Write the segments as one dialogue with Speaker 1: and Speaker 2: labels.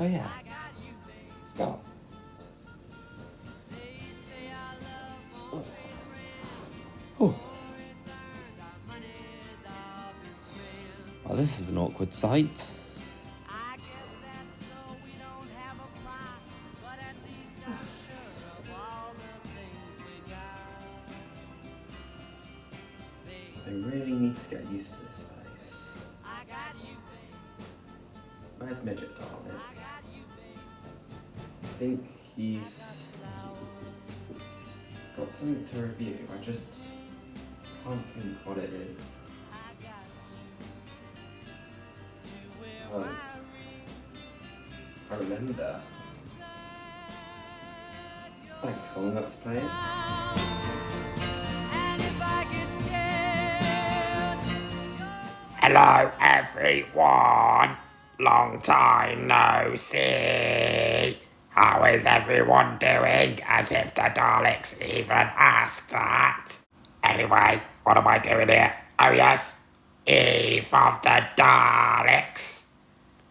Speaker 1: Oh, yeah. Oh. Oh. Well, this is an awkward sight. I really need to get used to this place. Where's Midget Dalek? I think he's got something to review. I just can't think what it is. Oh, I remember. Thanks, song that's playing.
Speaker 2: Hello everyone, long time no see. How is everyone doing? As if the Daleks even asked that. Anyway, what am I doing here? Oh yes, Eve of the Daleks.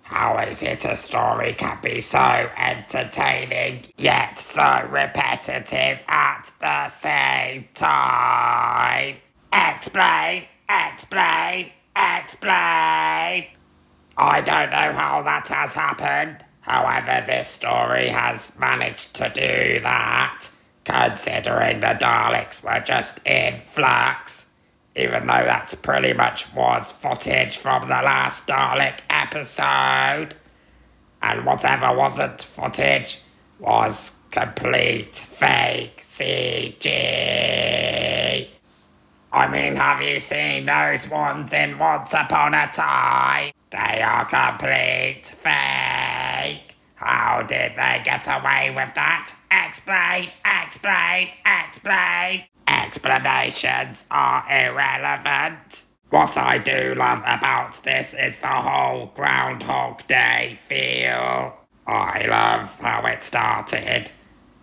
Speaker 2: How is it a story can be so entertaining, yet so repetitive at the same time? Explain, explain, explain! I don't know how that has happened. However, this story has managed to do that, considering the Daleks were just in flux. Even though that pretty much was footage from the last Dalek episode. And whatever wasn't footage was complete fake CG. I mean, have you seen those ones in Once Upon a Time? They are complete fake. How did they get away with that? Explain, explain, explain. Explanations are irrelevant. What I do love about this is the whole Groundhog Day feel. I love how it started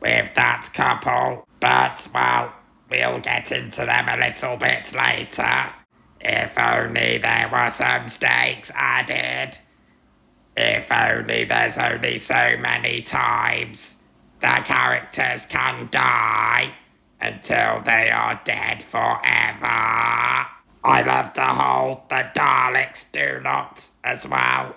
Speaker 2: with that couple, but, well, we'll get into them a little bit later. If only there were some stakes added. If only there's only so many times the characters can die until they are dead forever. I love the whole the Daleks do not as well.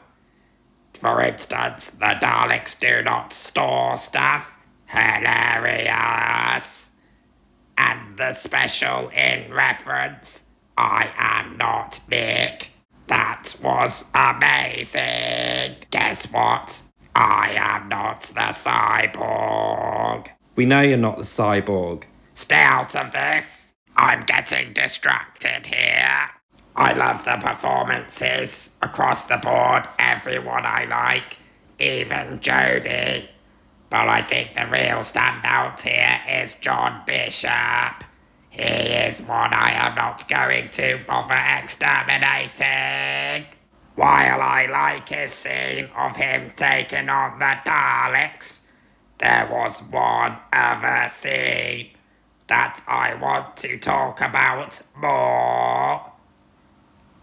Speaker 2: For instance, the Daleks do not store stuff. Hilarious. And the special in reference, I am not Nick. That was amazing. Guess what? I am not the cyborg.
Speaker 1: We know you're not the cyborg.
Speaker 2: Stay out of this. I'm getting distracted here. I love the performances across the board. Everyone I like, even Jodie. But I think the real standout here is John Bishop. He is one I am not going to bother exterminating. While I like his scene of him taking on the Daleks, there was one other scene that I want to talk about more.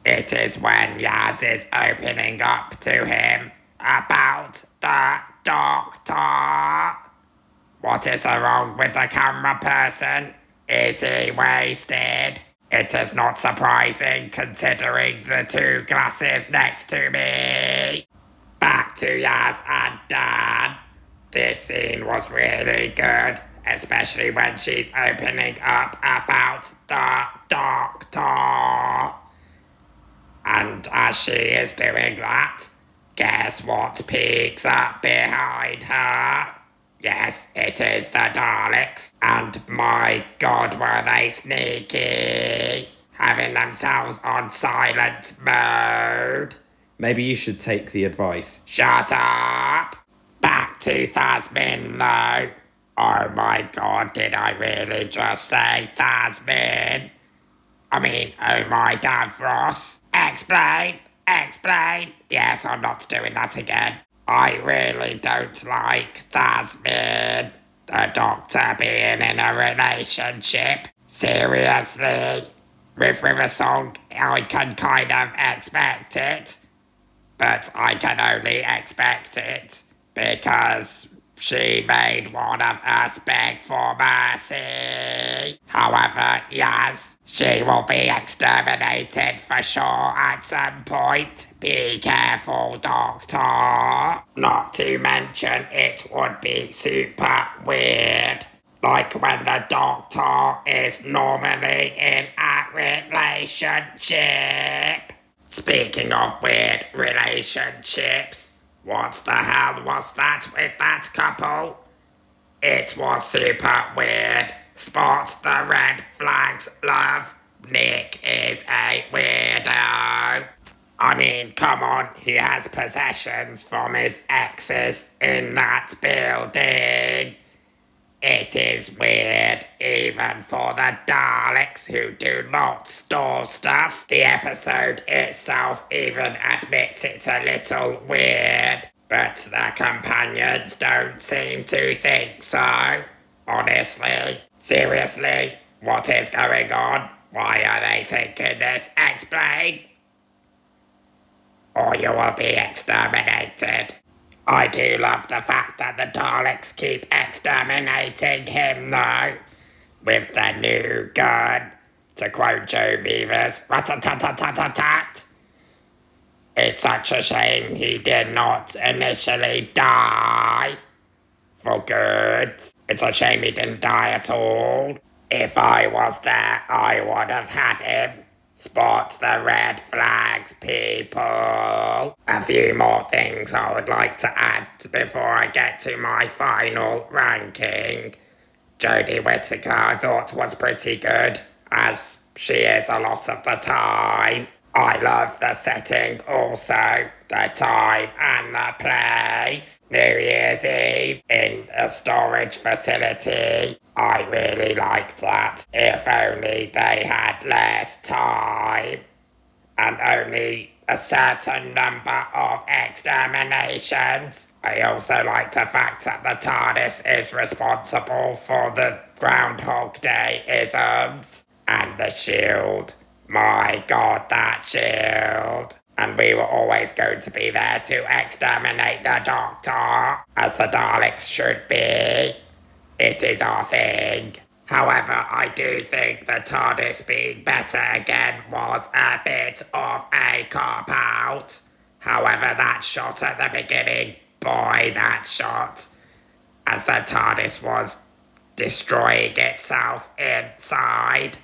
Speaker 2: It is when Yaz is opening up to him about the Doctor. What is wrong with the camera person? Is he wasted? It is not surprising considering the two glasses next to me. Back to Yaz and Dan. This scene was really good, especially when she's opening up about the Doctor. And as she is doing that, guess what peeks up behind her? Yes, it is the Daleks. And my God, were they sneaky, having themselves on silent mode.
Speaker 1: Maybe you should take the advice.
Speaker 2: Shut up! Back to Thasmin, though. Oh my God, did I really just say Thasmin? I mean, oh my Davros. Explain, explain. Yes, I'm not doing that again. I really don't like Thasmin, the Doctor being in a relationship. Seriously? With Riversong, I can kind of expect it. But I can only expect it because she made one of us beg for mercy. However, yes, she will be exterminated for sure at some point. Be careful, Doctor. Not to mention, it would be super weird. Like when the Doctor is normally in a relationship. Speaking of weird relationships, what the hell was that with that couple? It was super weird. Spot the red flags, love. Nick is a weirdo. I mean, come on, he has possessions from his exes in that building. It is weird, even for the Daleks who do not store stuff. The episode itself even admits it's a little weird, but the companions don't seem to think so. Honestly, seriously, what is going on? Why are they thinking this? Explain, or you will be exterminated. I do love the fact that the Daleks keep exterminating him, though, with the new gun. To quote Joe Beavers, rat-a-tat-tat-tat-tat. It's such a shame he did not initially die for good. It's a shame he didn't die at all. If I was there, I would have had him. Spot the red flags, people. A few more things I would like to add before I get to my final ranking. Jodie Whittaker I thought was pretty good, as she is a lot of the time. I love the setting also, the time and the place. New Year's Eve in a storage facility. I really liked that. If only they had less time and only a certain number of exterminations. I also like the fact that the TARDIS is responsible for the Groundhog Day isms. And the shield. My god, that shield. And we were always going to be there to exterminate the Doctor, as the Daleks should be. It is our thing. However, I do think the TARDIS being better again was a bit of a cop-out. However, that shot at the beginning, boy, that shot, as the TARDIS was destroying itself inside,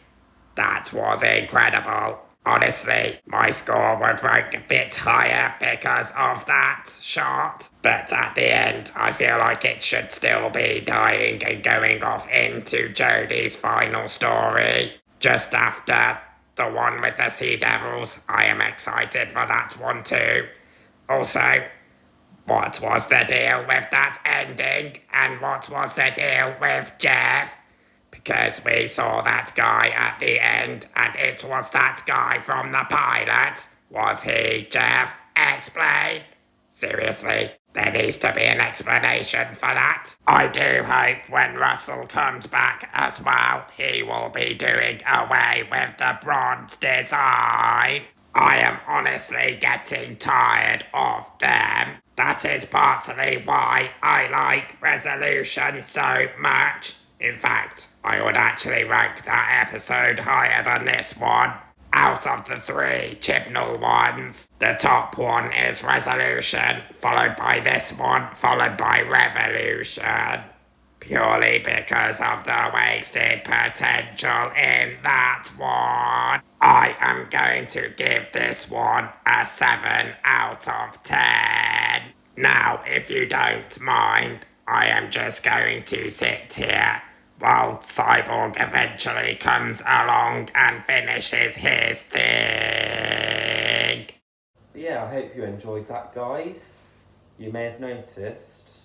Speaker 2: that was incredible. Honestly, my score would rank a bit higher because of that shot. But at the end, I feel like it should still be dying and going off into Jodie's final story. Just after the one with the Sea Devils. I am excited for that one too. Also, what was the deal with that ending? And what was the deal with Jeff? Because we saw that guy at the end, and it was that guy from the pilot. Was he Jeff? Explain. Seriously, there needs to be an explanation for that. I do hope when Russell comes back as well, he will be doing away with the bronze design. I am honestly getting tired of them. That is partly why I like Resolution so much. In fact, I would actually rank that episode higher than this one. Out of the three Chibnall ones, the top one is Resolution, followed by this one, followed by Revolution. Purely because of the wasted potential in that one. I am going to give this one a 7 out of 10. Now, if you don't mind, I am just going to sit here while Cyborg eventually comes along and finishes his thing.
Speaker 1: Yeah, I hope you enjoyed that, guys. You may have noticed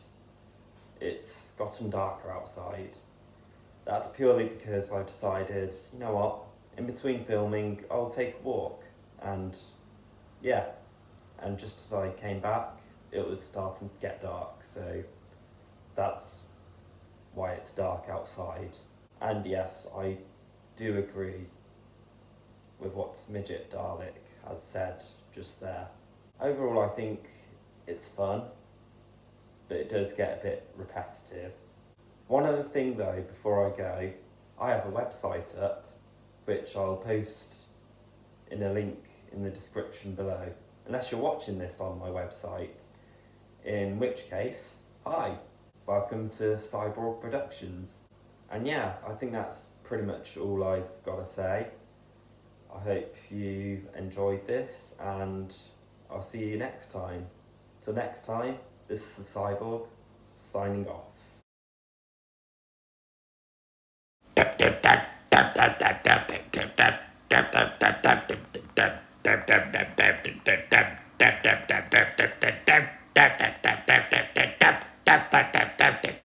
Speaker 1: it's gotten darker outside. That's purely because I've decided, you know what, in between filming, I'll take a walk. And yeah, and just as I came back, it was starting to get dark, so that's why it's dark outside. And yes, I do agree with what Midget Dalek has said just there. Overall, I think it's fun. but it does get a bit repetitive. One other thing though, before I go, I have a website up, which I'll post in a link in the description below, unless you're watching this on my website, in which case, hi, welcome to SIBORG Productions. And yeah, I think that's pretty much all I've got to say. I hope you enjoyed this, and I'll see you next time. Till next time, this is the Cyborg, signing off.